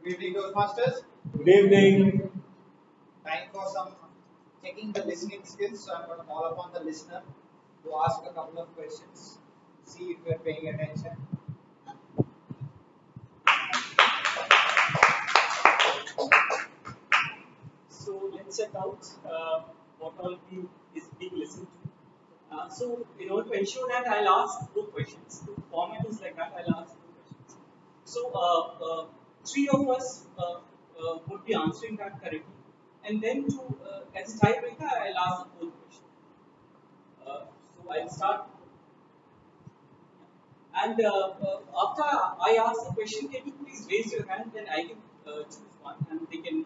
Good evening, Toastmasters. Good evening. Time for some checking the listening skills. So I'm going to call upon the listener to ask a couple of questions. See if you're paying attention. So let's check out what all is being listened to. In order to ensure that, I'll ask two questions. The format is like that. I'll ask two questions. Three of us would be answering that correctly, and then as a tiebreaker, I'll ask the fourth question. I'll start. And after I ask the question, can you please raise your hand? Then I can choose one, and they can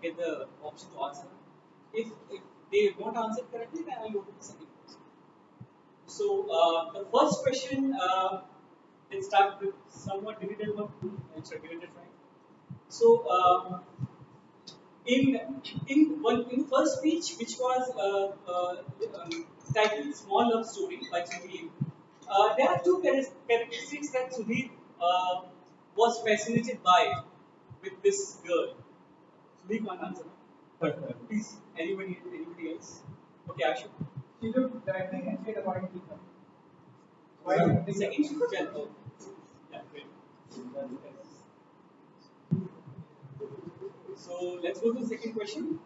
get the option to answer. If they don't answer correctly, then I'll go to the second question. The first question, let's start with somewhat difficult one. Let's give it a try. So in the first speech, which was titled "Small Love Story" by Sudhir, there are two characteristics that Sudhir was fascinated by with this girl. Sudhir can't answer. Please, anybody else? Okay, Ashu. She looked threatening and she had a point to come. Why? Second, gentle. Yeah, great. So let's go to the second question.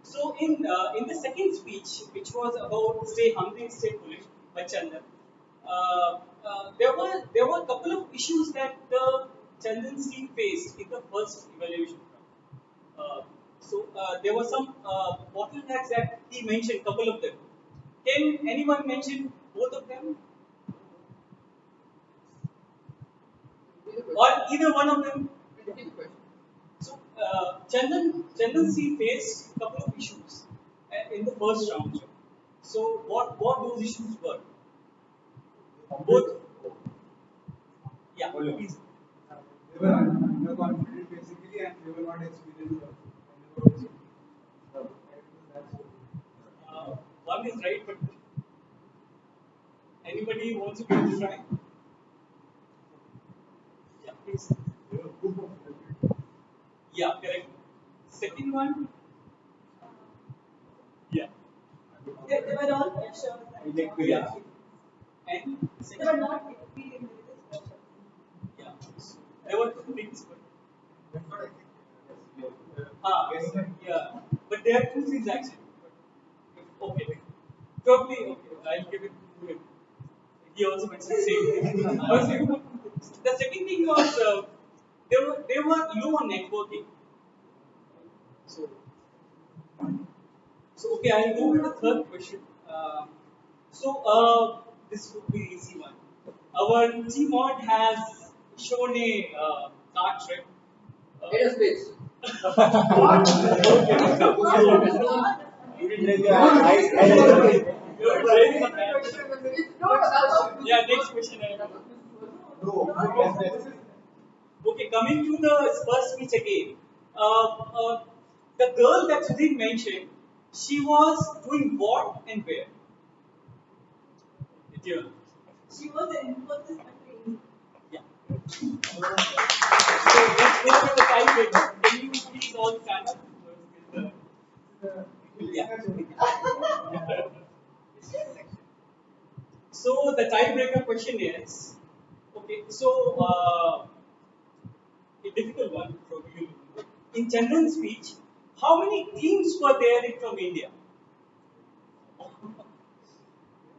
So in the second speech, which was about "Stay Hungry, Stay Foolish" by Chandan, there were a couple of issues that the Chandan team faced in the first evaluation. There were some bottlenecks that he mentioned, couple of them. Can anyone mention both of them? Or either one of them? So Chandan C faced a couple of issues in the first round. So what those issues were? Both. Yeah, please. They were underconfident basically, and they were not experienced. One is right, but anybody wants to give it a try? Yeah, please. Yeah, correct. Second one. Yeah. They were all pressure. Yeah. And They were not experienced with this pressure. yeah. So there were two things, but yeah. But there are two things actually. Okay. Probably okay. I'll give it to him. He also mentioned the same thing. I was saying about two things. The second thing was they were low on networking. So okay, I'll go with the third question. This would be easy one. Our Gmod has shown a card trick. Aerospace. You didn't raise your eyes. You're raising the hand. Yeah, next question. Okay, coming to the first speech again. The girl that Sudhir mentioned, she was doing what and where? She was an Infosys trainee. Yeah. So let's go with the tiebreaker. Can you please all stand up? Yeah. So the tiebreaker question is, okay. A difficult one from you. In Chandan's speech, how many teams were there from India?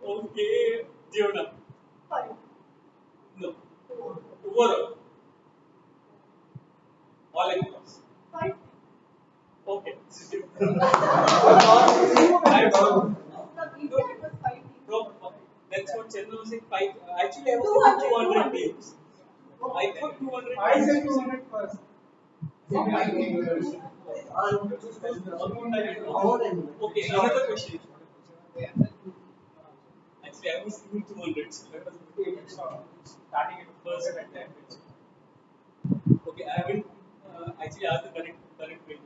Okay, Diona. 5. No. Overall. All across. 5. Okay. From India it was 5 teams. That's what Chandan was saying. Five. Actually, I was thinking 200 teams. I thought 200. I said 200 first. Okay, another question. Actually, I was thinking 200. So I was starting at first at that. Okay, I haven't actually asked the correct way.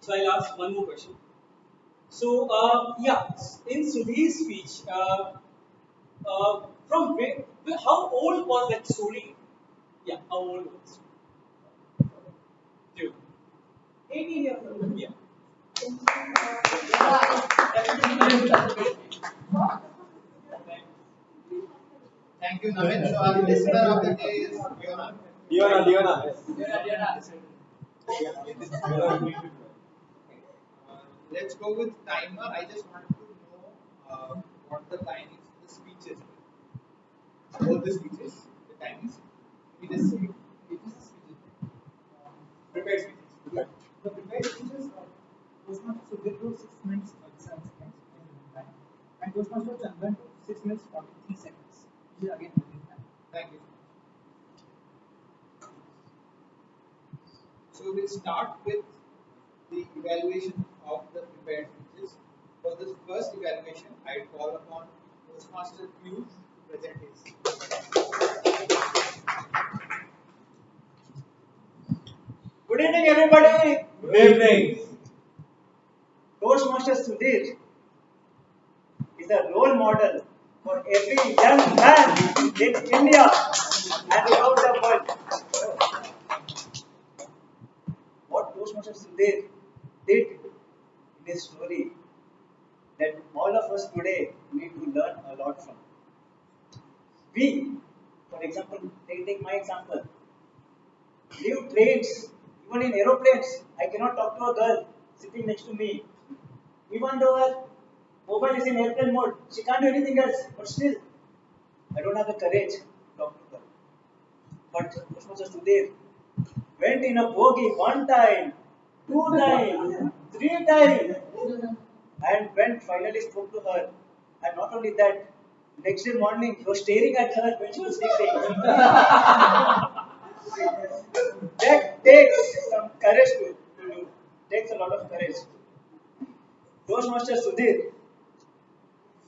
So I'll ask one more question. So in Sudhir's speech, from where, how old was that story? Yeah, how old was it? need your help. Yeah. Thank you, Navin. So our listener of the day is Fiona. Diona. Let's go with timer. I just wanted to know what the time is. The speech is. All the speeches. The time is. It is. It is speeches. Prepared speeches. The prepared speeches Toastmasters so they took 6 minutes 37 seconds in time. And Toastmasters Chandan took 6 minutes 43 seconds. This is again within time. Thank you. So we'll start with the evaluation of the prepared speeches. For this first evaluation, I call upon Toastmaster Q to present his. Good evening, everybody. Good evening. Toastmaster Sudhir is a role model for every young man in India and throughout the world. What Toastmaster Sudhir did in his story that all of us today need to learn a lot from. We, for example, take my example. Leave trains, even in aeroplanes, I cannot talk to a girl sitting next to me. Even though her mobile is in airplane mode, she can't do anything else. But still, I don't have the courage to talk to her. But Toastmaster Sudhir went in a bogie one time, two times, three times, and when finally spoke to her. And not only that, next day morning he was staring at her when she was sleeping. That takes some courage to do. Takes a lot of courage. Toastmaster Sudhir,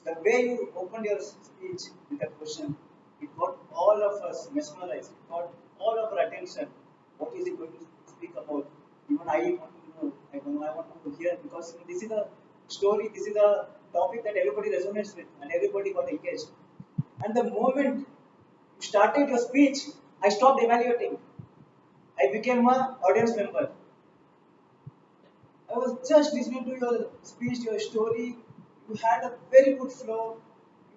the way you opened your speech with a question, it got all of us mesmerized. It got all of our attention. What is he going to speak about? Even I want to know. I want to hear because this is a story. This is a topic that everybody resonates with, and everybody got engaged. And the moment you started your speech, I stopped evaluating. I became an audience member. I was just listening to your speech, your story. You had a very good flow.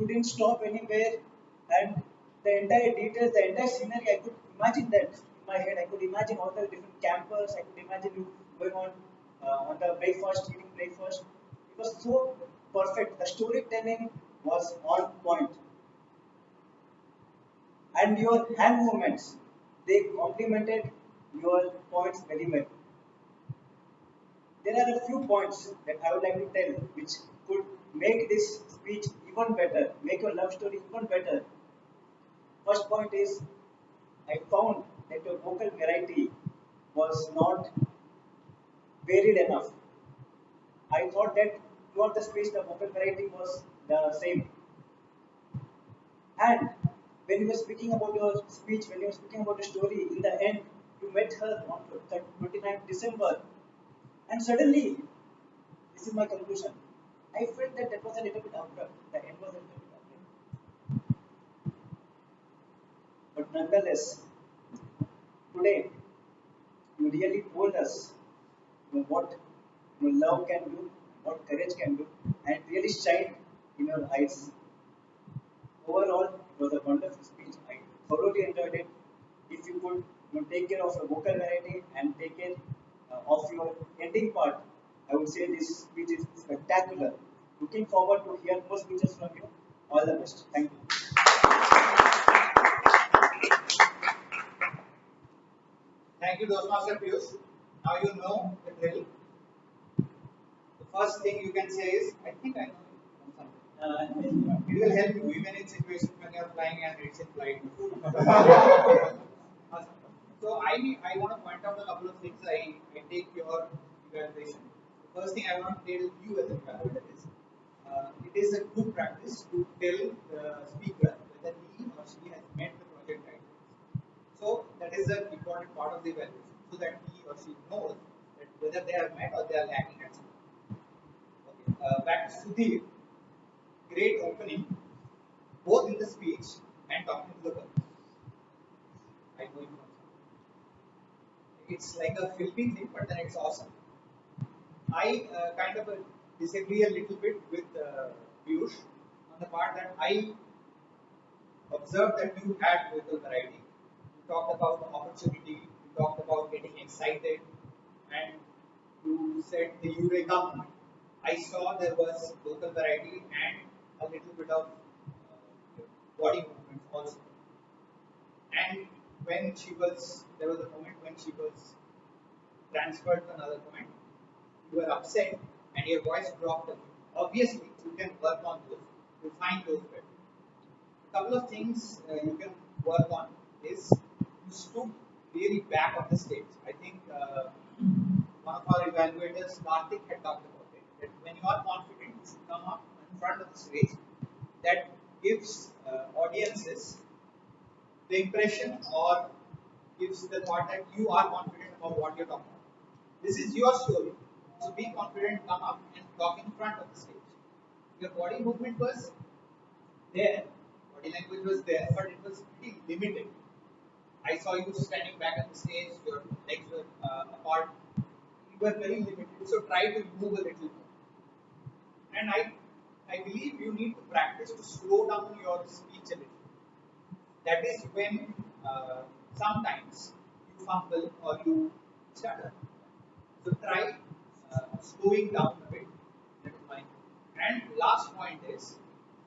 You didn't stop anywhere. And the entire details, the entire scenery, I could imagine that in my head. I could imagine all the different campers. I could imagine you going on the breakfast, eating breakfast. It was so perfect. The storytelling was on point. And your hand movements, they complemented your points very well. There are a few points that I would like to tell which could make this speech even better, make your love story even better. First point is I found that your vocal variety was not varied enough. I thought that throughout the speech the vocal variety was the same. And when you were speaking about your speech, when you were speaking about the story, in the end, you met her on 29th December. And suddenly, this is my conclusion. I felt that that was a little bit abrupt. The end was a little bit abrupt. But nonetheless, today, you really told us what love can do, what courage can do, and it really shined in your eyes. Overall, it was a wonderful speech. I thoroughly enjoyed it. If you could take care of your vocal variety and take care of your ending part, I would say this speech is spectacular. Looking forward to hear more speeches from you. All the best. Thank you. Thank you, Toastmaster Piyush. Now you know the drill. The first thing you can say is, I think I know something. It will help you even in situations when you are flying and it's in flight. So I want to point out a couple of things. I take your evaluation. The first thing I want to tell you as an evaluator is, it is a good practice to tell the speaker whether he or she has met the project guidelines. So that is an important part of the evaluation, so that he or she knows that whether they have met or they are lacking at something. Okay. Back to Sudhir. Great opening, both in the speech and talking to the girl. I know you know. It's like a filthy thing, but then it's awesome. I kind of disagree a little bit with Piyush on the part that I observed that you had vocal variety. You talked about the opportunity, you talked about getting excited, and you said the Eureka moment. I saw there was vocal variety and a little bit of body movement also. And when there was a moment when she was transferred to another point, you were upset and your voice dropped a bit. Obviously, you can work on those, refine those better. A couple of things you can work on is you stood really back of the stage. I think one of our evaluators, Karthik, had talked about it. That when you are confident, you should come up in front of the stage. That gives audiences the impression or gives the thought that you are confident about what you're talking about. This is your story. So be confident, come up and talk in front of the stage. Your body movement was there, body language was there, but it was pretty limited. I saw you standing back at the stage, your legs were apart. You were very limited, so try to move a little more. And I believe you need to practice to slow down your speech a little. That is when sometimes you fumble or you stutter. So try slowing down a bit. That is mine. And last point is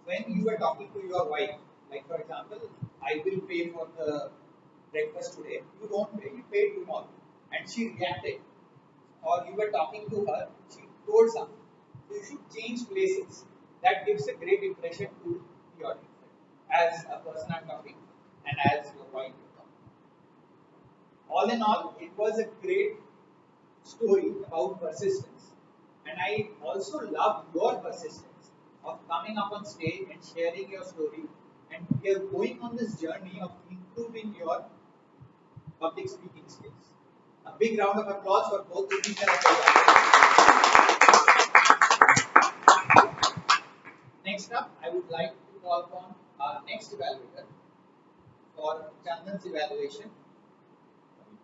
when you were talking to your wife, like for example, I will pay for the breakfast today. You don't pay, you pay tomorrow. And she reacted. Or you were talking to her, she told something. So you should change places. That gives a great impression to the audience. As a person I'm talking and as your wife you're talking. All in all, it was a great story about persistence. And I also love your persistence of coming up on stage and sharing your story. And you're going on this journey of improving your public speaking skills. A big round of applause for both Sudhir and Apoya. Next up, I would like to call upon our next evaluator for Chandan's evaluation,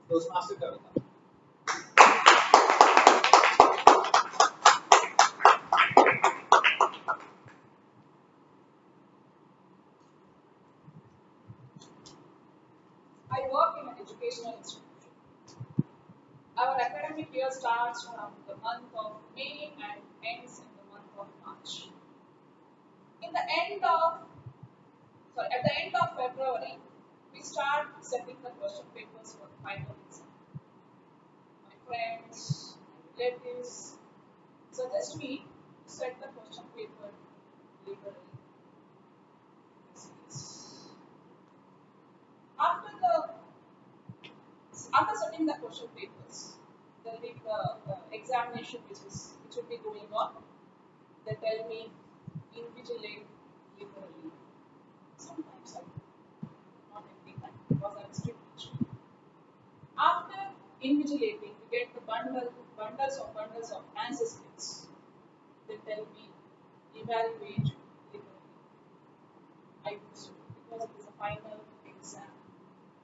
Toastmaster Kavita. I work in an educational institution. Our academic year starts from the month of May and ends in the month of March. In the end of At the end of February, we start setting the question papers for the final exam. My friends, my relatives suggest me to set the question paper liberally. After the after setting the question papers, there will be the examination which will be going on. They tell me invigilate liberally. Sometimes I do, not every time because I'm a strict teacher. After invigilating, we get the bundles of answer scripts. They tell me evaluate liberally. I do so because it is a final exam.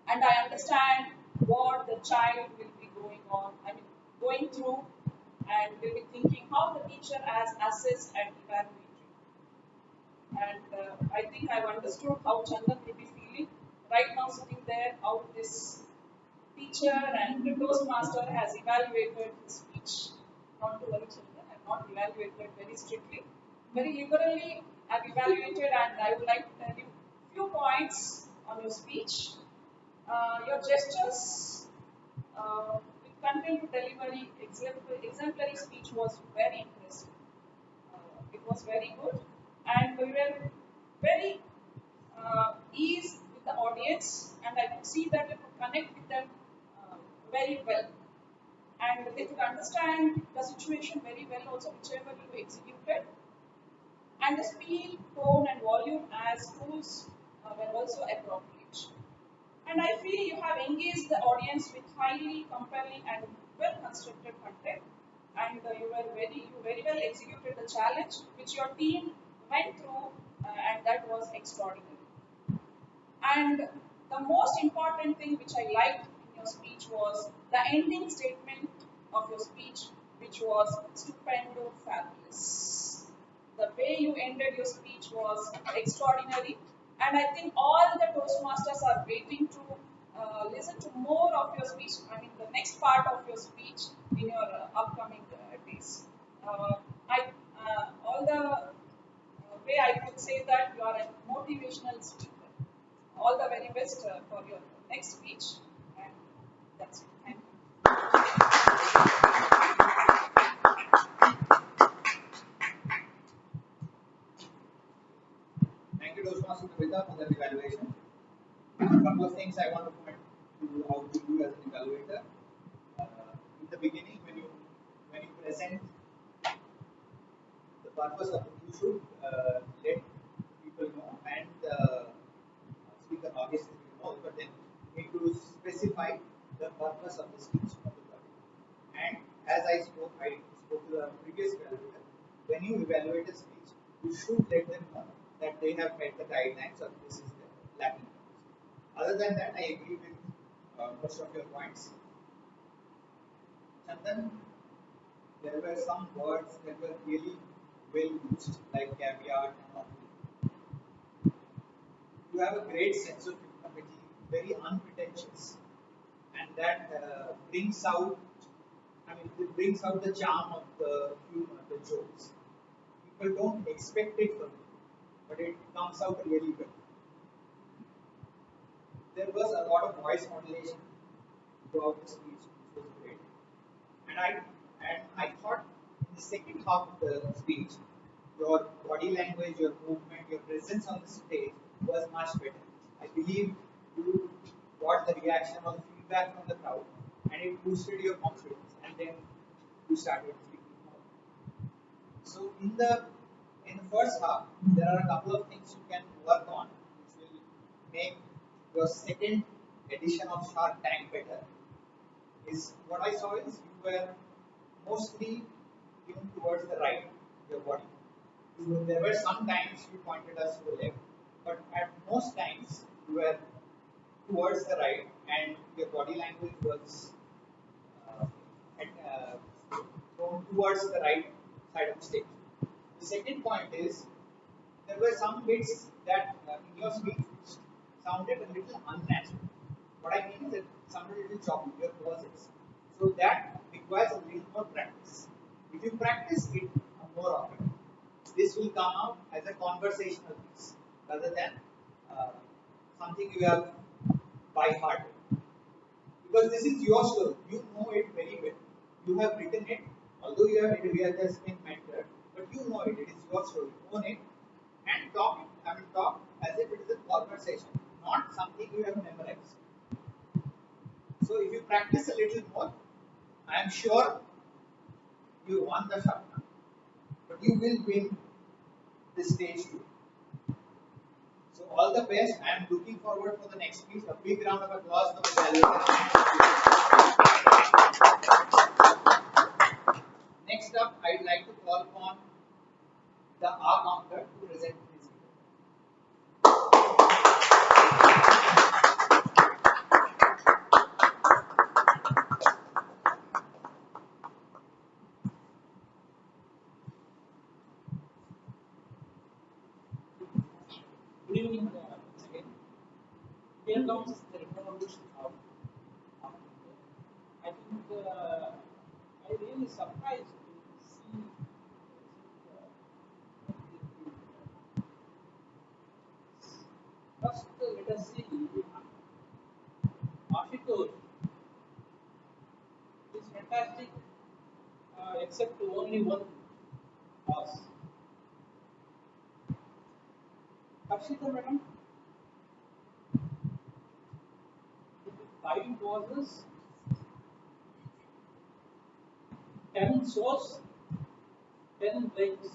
And I understand what the child will be going through and will be thinking how the teacher has assessed and evaluated. And I think I've understood how Chandan will be feeling right now sitting there, how this teacher and the Toastmaster has evaluated his speech. Not to worry, Chandan, I have not evaluated very strictly. Very liberally, I've evaluated, and I would like to tell you few points on your speech. Your gestures with content to delivery, exemplary speech was very impressive. It was very good, and we were very ease with the audience, and I could see that we could connect with them very well, and they could understand the situation very well. Also, whichever you executed, and the speed, tone, and volume as tools were also appropriate. And I feel you have engaged the audience with highly compelling and well constructed content. And you very well executed the challenge which your team went through, and that was extraordinary. And the most important thing which I liked in your speech was the ending statement of your speech. which was stupendo fabulous. The way you ended your speech was extraordinary, and I think all the Toastmasters are waiting to listen to more of your speech. I mean, the next part of your speech in your upcoming days. I all the way I could say that you are a motivational speaker. All the very best for your next speech, and that's it. Thank you. Thank you, Toastmaster Kavita, for that evaluation. A couple of things I want to point to how to do as an evaluator. In the beginning, when you present the purpose of it, you should let people know, and speaker obviously will know, but then you need to specify the purpose of the speech of the topic. And as I spoke to the previous evaluator, when you evaluate a speech, you should let them know that they have met the guidelines or this is the lacking. Other than that, I agree with most of your points. Chandan, there were some words that were really well used, like caveat and all. You have a great sense of humility, very unpretentious, and that brings out, it brings out the charm of the humor, the jokes. People don't expect it from you, but it comes out really well. There was a lot of voice modulation throughout the speech, which was great. And I thought in the second half of the speech, your body language, your movement, your presence on the stage was much better. I believe you got the reaction or the feedback from the crowd, and it boosted your confidence, and then you started speaking more. So in the first half, there are a couple of things you can work on, which will make your second edition of Shark Tank better. Is what I saw is you were mostly tuned towards the right, your body. So there were some times you pointed us to the left, but at most times you were towards the right, and your body language was uh, thrown towards the right side of the stage. The second point is there were some bits that in your speech sounded a little unnatural. What I mean is it sounded a little choppy, your pauses. So that requires a little more practice. If you practice it more often, this will come out as a conversational piece rather than uh, something you have by heart. Because this is your story, you know it very well. You have written it, although you have just been mentored, but you know it. It is your story. Own it and talk it. Talk as if it is a conversation, not something you have memorized. So if you practice a little more, I am sure you won the shot, but you will win this stage too. So all the best. I am looking forward for the next piece. A big round of applause for the evaluators. Next up, I'd like to call upon the R counter to present this. Good evening once again. Here comes the revolution of I think I really surprised to see first let us see Ashutosh is fantastic except only one loss. Akshita madam, 5 pauses, 10 shows, 10 breaks.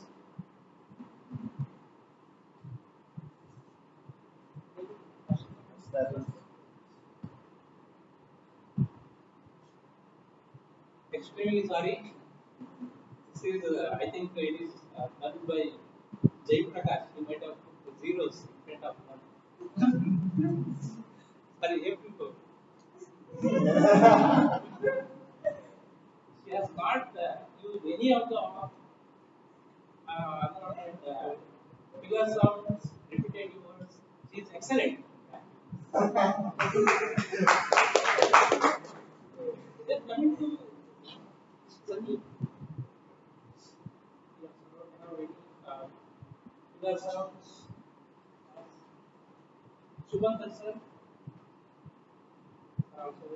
Extremely sorry. This is, I think it is done by Jay Prakash. He might have put zeros in front of one. Sorry, every She has got any of the figure sounds, repetitive words, she is excellent. Then coming to Sunny, yeah, so now very figure sounds, Subhankar sir, also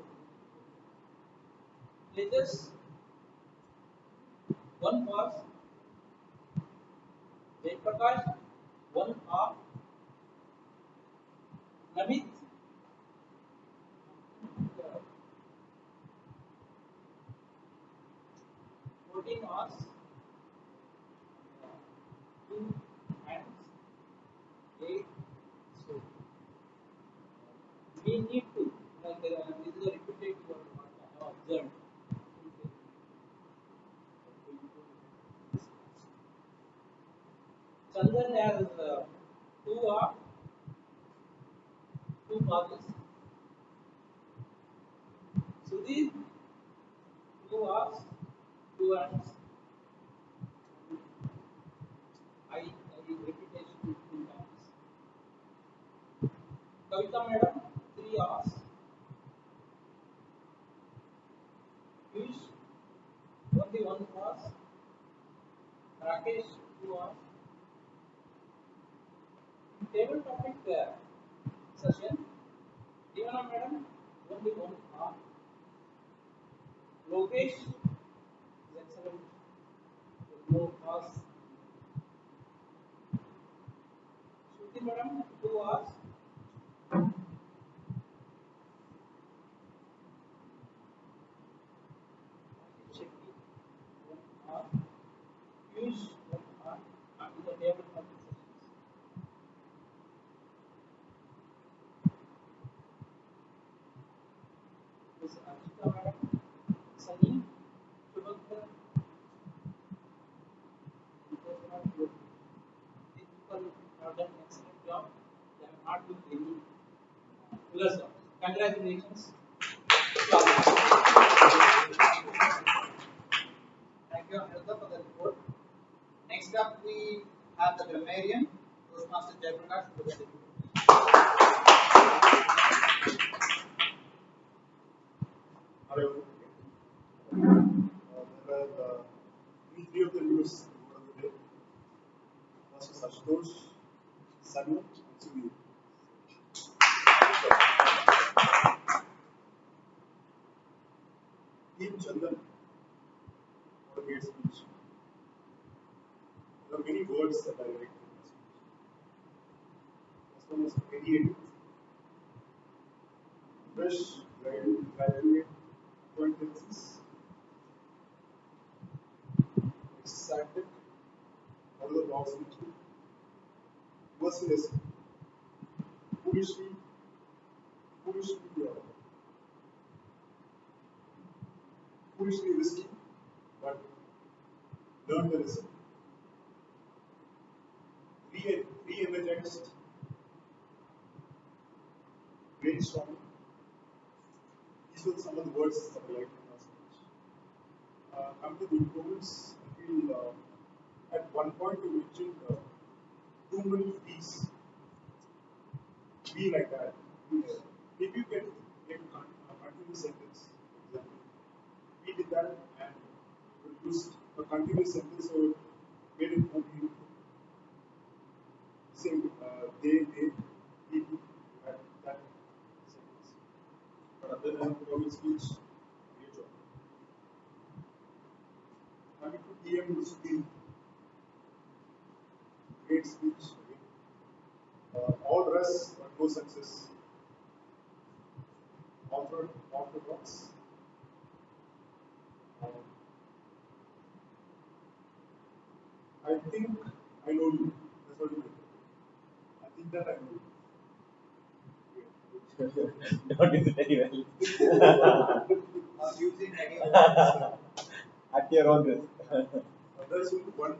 Tejas, one was Jay Prakash, one of Namit, 14 hours, two hands, 8. So we need to, like, this is a repetitive word what I have observed. Chandan has two are two causes. Sudhir, two hours, two hands. I repetition two times. Kavita madam, 3 hours. Piyush, only 1 hour. Rakesh, 2 hours. Table topic session. Divana madam, only 1 hour. Lokesh is excellent. No hours. Shruti madam, 2 hours. Shetty, 1 hour. Piyush, 1 hour. And the table topic sessions. Miss Archita madam, Sunny, Shubhankar, these people have done excellent job. They have not been any philosophy. Congratulations. Thank you, Aniruddha, for the report. Next up, we have the grammarian, Toastmaster Jayaprakash, to present the report. Hello. There are three of the news report of the day. First is Ashutosh, Sanu, and Sudhir. Team Chandan for a great speech. There are many words that I like in the speech. First one was radiated, fresh, graduate acquaintances, excited, all the box into, merciless, foolishly, foolishly, uh, foolishly risky, but learn the lesson. Re-energized, brainstorming. These were some of the words that I liked in our speech. Come to the improvements, I feel at one point you mentioned too many fees. Be like that. Maybe you can make a continuous sentence, for example. We did that and produced a continuous sentence, so it made it more beautiful. Same, they, he, that sentence. But other than public speech, great job. Coming to PM Sudhir, great speech. All rest but no success. Orthodox. I think I know you. That's what you meant. I think that I know you. Don't use it very well. Using any of At your own risk. There's only one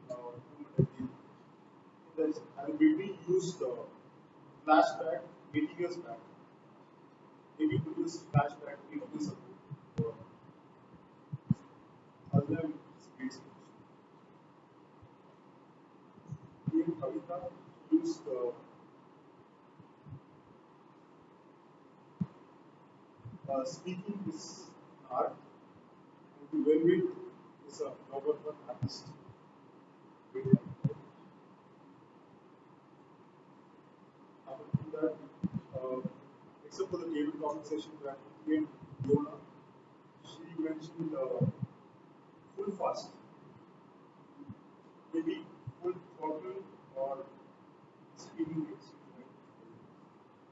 improvement I feel. I maybe used flashback 80 years back. Maybe to use flashback 80 years ago. Other than it's great. introduced speaking is an art, and the velvet is a number one artist. Apart from that, except for the table conversation that he and Fiona, she mentioned full fast, maybe full throttle or speeding rates.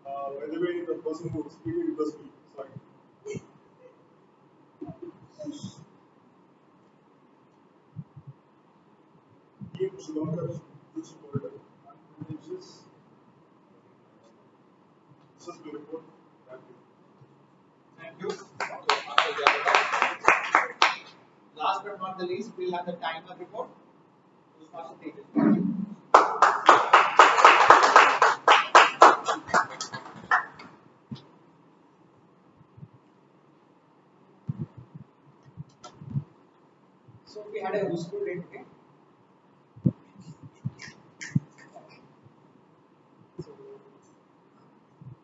By the way, the person who was speeding it was me. Sorry. He should not have used the word unpretentious. This is the report. Thank you. Last but not the least, we'll have the timer report. Toastmaster Tejas. Thank you. So we had a useful day today. So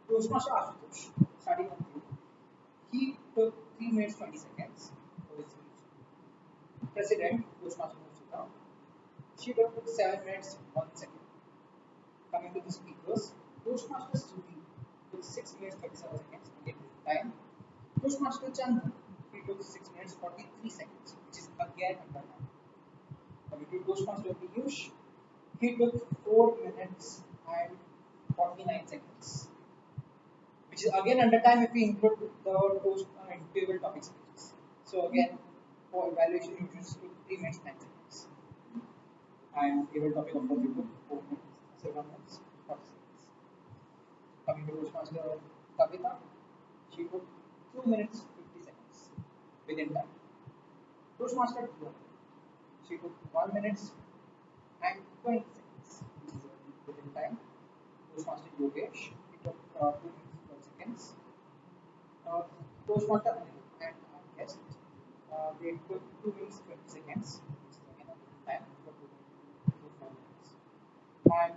Toastmaster Ashutosh, starting on you. He took 3 minutes 20 seconds for his speech. President Toastmaster Musita, she took 7 minutes 1 second. Coming to the speakers, Toastmaster Suti took 6 minutes 37 seconds again time. Toastmaster Chandra, he took 6 minutes 43 seconds, which is again under time. Coming to Toastmaster Piyush, he took 4 minutes and 49 seconds, which is again under time if we include the toast table topic speeches. So again, for evaluation, you just took 3 minutes 9 seconds. And table topic of course you took 4 minutes, 7 minutes, 40 seconds. Coming to Toastmaster Kavita, she took 2 minutes 50 seconds within time. Toastmaster Dhruv, she took 1 minute and 20 seconds, which is within time. Toastmaster Yogesh, he took 2 minutes 12 seconds. Toastmaster Anil and our guest, they took 2 minutes 20 seconds, which is again within time for 2 to 4 minutes. And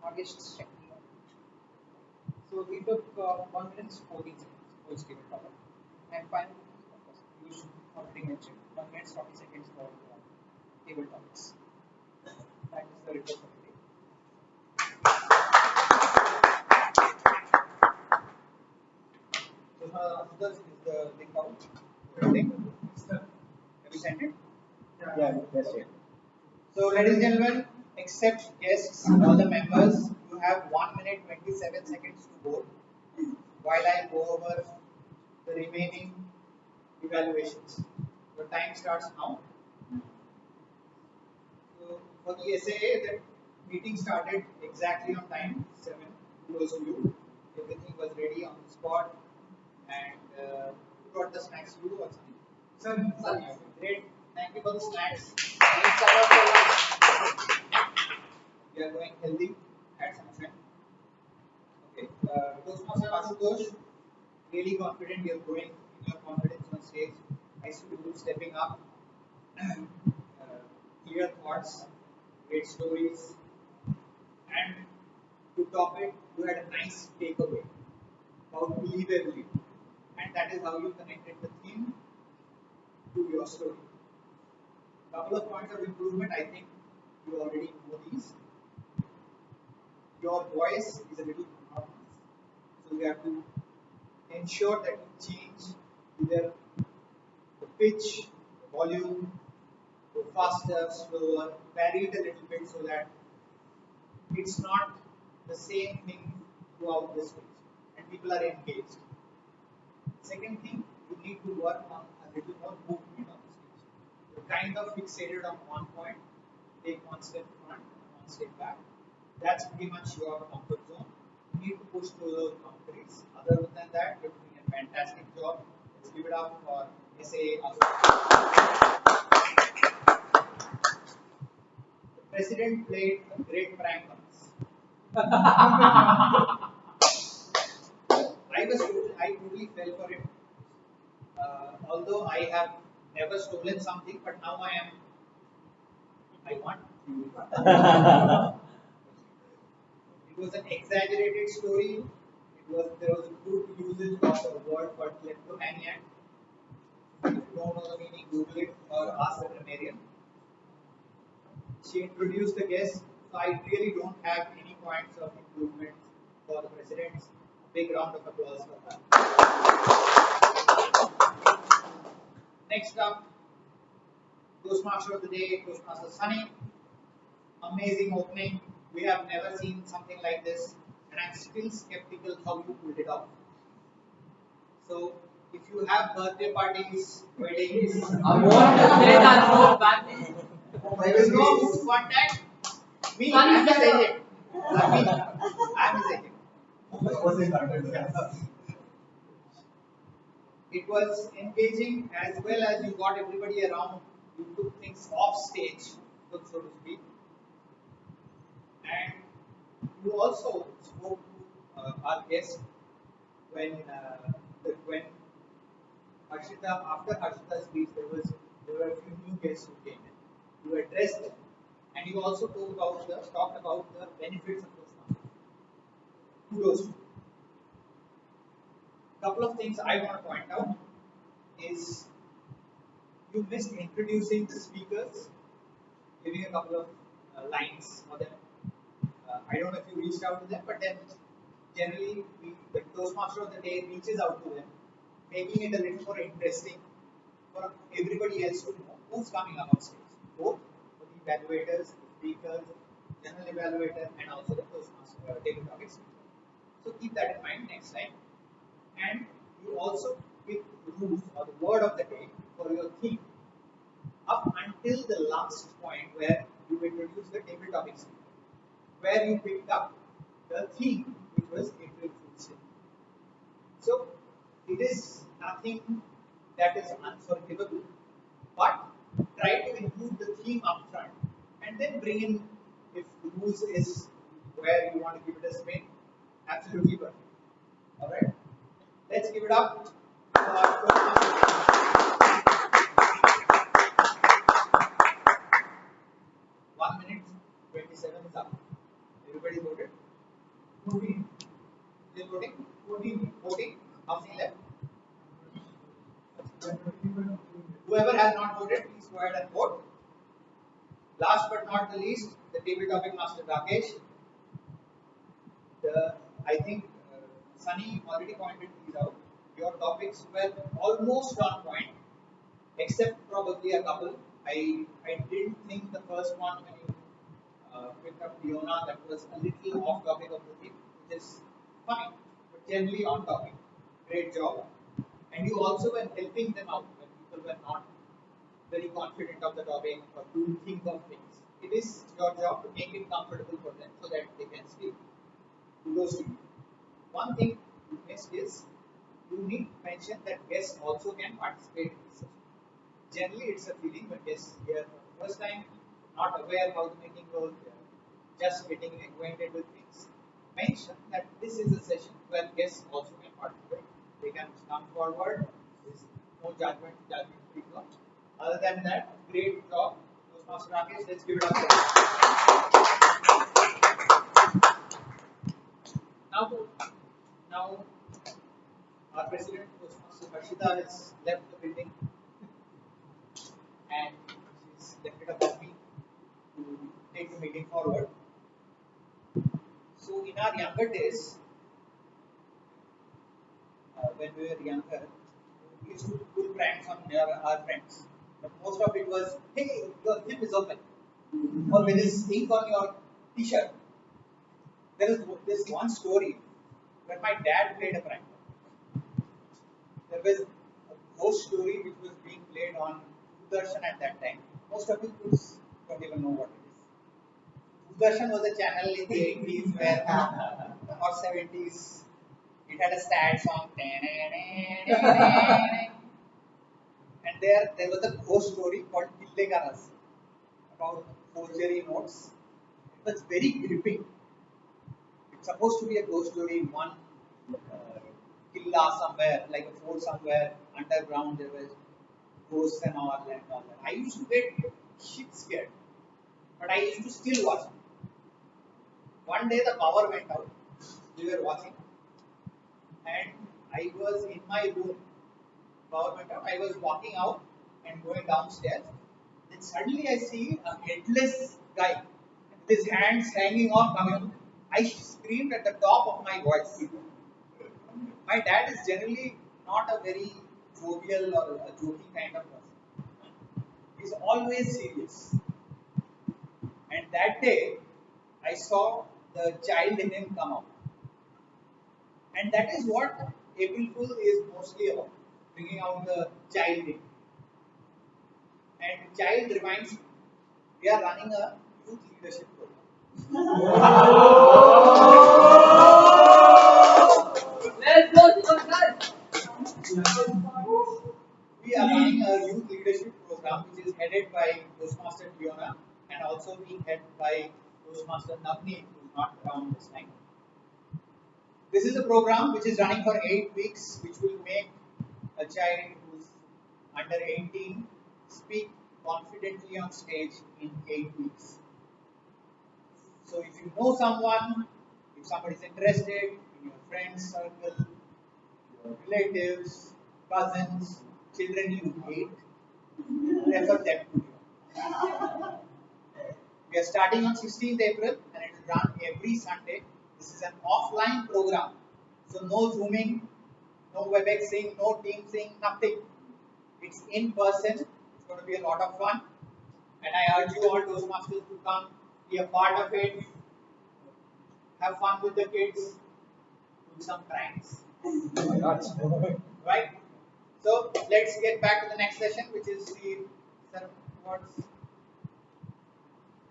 our guest Shakti, so he took 1 minute 14 seconds for his table topic. And finally, of course, you should already mentioned 1 minute 40 seconds for table topics. That is the report for today. So this is the link out. Link. Have you sent it? Yeah, that's it. So, ladies and gentlemen, except guests, all the members, you have 1 minute 27 seconds to vote while I go over the remaining evaluations. Your time starts now. So, for the SAA, the meeting started exactly on time, 7, close to you. Everything was ready on the spot, and who got the snacks? You or something? Sir. Great. Thank you for the snacks. We are going healthy at some time. Okay. Toastmaster Ashutosh, really confident you're growing in your confidence on stage. I see you stepping up. Clear thoughts, great stories, and to top it, you had a nice takeaway about believability, and that is how you connected the theme to your story. Couple of points of improvement, I think you already know these. Your voice is a little monotonous, so you have to ensure that you change either the pitch, the volume, go faster, slower, vary it a little bit so that it's not the same thing throughout the stage and people are engaged. Second thing, you need to work on a little more movement on the stage. You're kind of fixated on one point, take one step front, one step back. That's pretty much your comfort zone. You need to push through those boundaries. Other than that, you're doing a fantastic job. Let's give it up for SA. The president played a great prank on us. I totally fell for it. Although I have never stolen something, but now I want. It was an exaggerated story. There was good usage of the word for kleptomaniac. If you don't know the meaning, Google it or ask the grammarian. She introduced the guest, so I really don't have any points of improvement for the presidents. Big round of applause for her. Next up, Toastmaster of the day, Toastmaster Sunny. Amazing opening. We have never seen something like this, and I'm still skeptical how you pulled it off. So, if you have birthday parties, weddings, I want to say that no badly. you know who's contact? Me, I'm his agent. I'm his agent. It was engaging as well as you got everybody around. You took things off stage, so to speak. And you also spoke to our guest when Harshita, after Harshita's speech, there were a few new guests who came in. You addressed them, and you also talked about the benefits of this market. Kudos to you. Couple of things I want to point out is you missed introducing the speakers, giving a couple of lines for them. I don't know if you reached out to them, but then generally the Toastmaster of the day reaches out to them, making it a little more interesting for everybody else to know who's coming up on stage, both for the evaluators, the speakers, general evaluator, and also the Toastmaster table topic speaker. So keep that in mind next time. And you also give rules or the word of the day for your theme up until the last point where you introduce the table topic speaker, where you picked up the theme, which was April Fool's Day. So it is nothing that is unforgivable, but try to include the theme up front and then bring in if the rules is where you want to give it a spin. Absolutely perfect. Alright. Let's give it up for 1 minute 27 is up. Everybody voted? 14. Still voting? 14. Voting? How many left? Whoever has not voted, please go ahead and vote. Last but not the least, the table topic master Rakesh. I think Sunny already pointed these out. Your topics were almost on point, except probably a couple. I didn't think the first one when you picked up Fiona, that was a little off topic of the theme, which is fine, but generally on topic. Great job. And you also were helping them out when people were not very confident of the topic or to think of things. It is your job to make it comfortable for them so that they can speak. Kudos to you. One thing you missed is you need to mention that guests also can participate in this session. Generally, it's a feeling when guests here for the first time, not aware how the meeting goes, just getting acquainted with things. Mention that this is a session where guests also can participate. They can come forward. There's no judgment free zone. Other than that, great job, Toastmaster Rakesh. Let's give it up. Now, our president, Toastmaster Harshita, has left the building, and she's left it above me to take the meeting forward. So, in our younger days, when we were younger, we used to pull pranks on our friends. But most of it was, hey, your zip is open. Or there is ink on your t-shirt. There is this one story where my dad played a prank. There was a ghost story which was being played on Doordarshan at that time. Most of you don't even know what it is. Doordarshan was a channel in the 80s where, or 70s, it had a sad song. And there was a ghost story called Kille Ka Ras about forgery notes. It was very gripping. It's supposed to be a ghost story in one killa somewhere, like a fort somewhere underground. There was ghosts and all that. I used to get shit scared, but I used to still watch it. One day the power went out. We were watching, and I was in my room. Power went out. I was walking out and going downstairs. Then suddenly I see a headless guy with his hands hanging off coming. I screamed at the top of my voice. My dad is generally not a very jovial or a joking kind of person. He's always serious. And that day, I saw the child in him come out. And that is what April Fool is mostly about, bringing out the child in. And child reminds me, we are running a youth leadership program. Let's go to guys. We are running a youth leadership program which is headed by Toastmaster Fiona and also being headed by Toastmaster Navneet, who is not around this time. This is a program which is running for 8 weeks, which will make a child who is under 18 speak confidently on stage in 8 weeks. So if you know someone, if somebody is interested in your friends circle, your relatives, cousins, children you hate, refer them to you. We are starting on 16th April and it will run every Sunday. This is an offline program. So no Zooming, no WebExing, no Teamsing, nothing. It's in person. It's going to be a lot of fun. And I urge you all Toastmasters to come, be a part of it, have fun with the kids, do some pranks. Right? So let's get back to the next session, which is the what's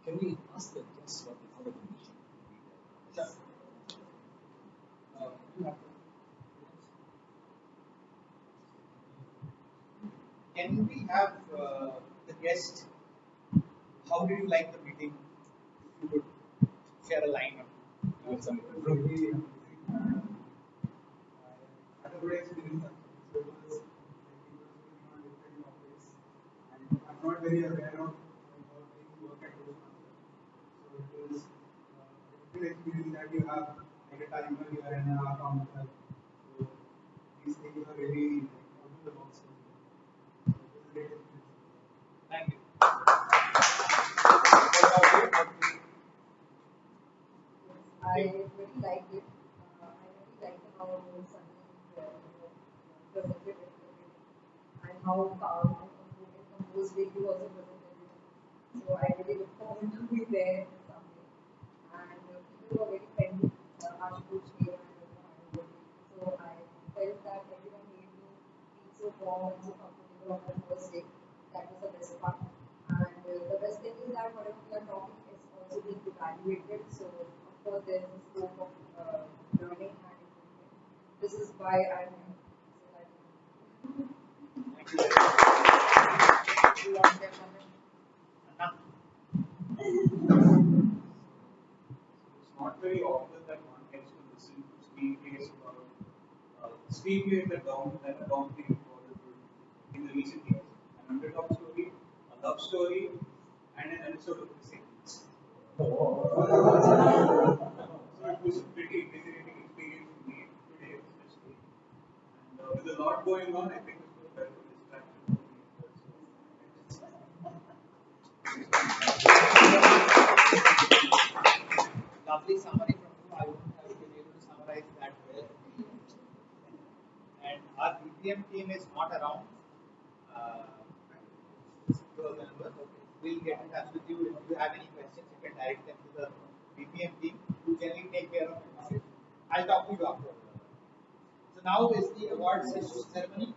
Can we ask the guests what they thought of the meeting? Sure. Can we have the guest? How did you like the meeting? If you could share a line. Give some Really, I had a great experience. So it was on different topics, and I'm not very aware of how things work at Toastmasters. So it was a different experience that you have like a timer here and a counter. So these things are really out of the box. So it was a great experience. Thank you. I really liked it. I really liked how Sunny presented it and how calm and composed way he also presented it. So I really look forward to be there someday. And people were very friendly. Ashutosh here and Mohammed. So I felt that everyone made me feel so warm and so comfortable on the first day. That was the best part. And the best thing is that whatever we are talking is also being evaluated. So of course there is a scope of learning and improvement. This is why I'm here. Thank you very much. You want to say something? Anna? It's not very often that one gets to listen to screenplays about screenplays that don't think recorded in the recent years. An underdog story, a love story, and an episode of the Saints. So it was a pretty exhilarating experience for me today, especially. And with a lot going on, I think this was a very good distraction for me as well. Lovely summary from you. I wouldn't have been able to summarize that well. And our BPM team is not around. We'll get in touch with you. If you have any questions, you can direct them to the BPM team who generally take care of it. I'll talk to you after. So now is the award ceremony,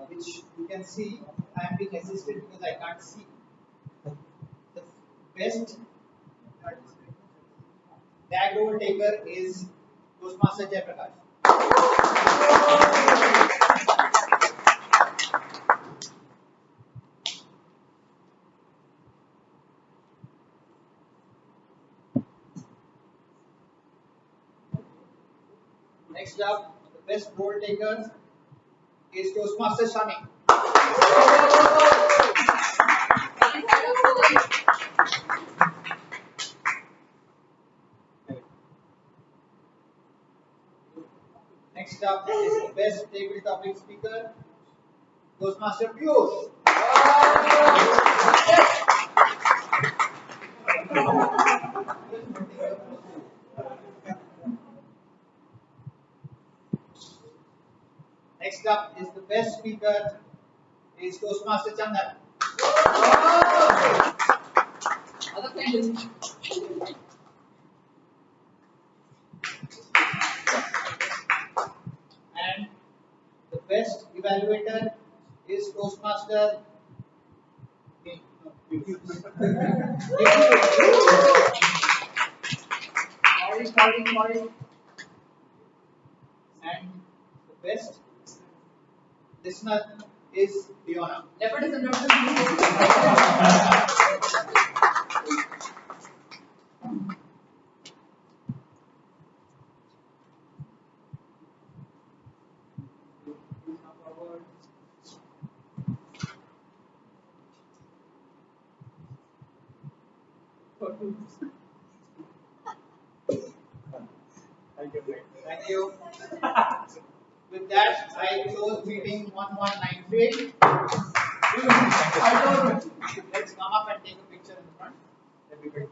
which you can see. I am being assisted because I can't see. The best tag role taker is Toastmaster Jaiprakash. Next up, the best role taker is Toastmaster Shani. Next up is the best table topic speaker, Toastmaster Piyush. Next up is the best speaker, is Toastmaster Chandan. Other friend. And the best evaluator is Toastmaster. Me. No, Sorry. And the best listener is Fiona. Nepotism. Thank you, friend. Thank you. With that, I close meeting 1193. Let's come up and take a picture in front. Everybody.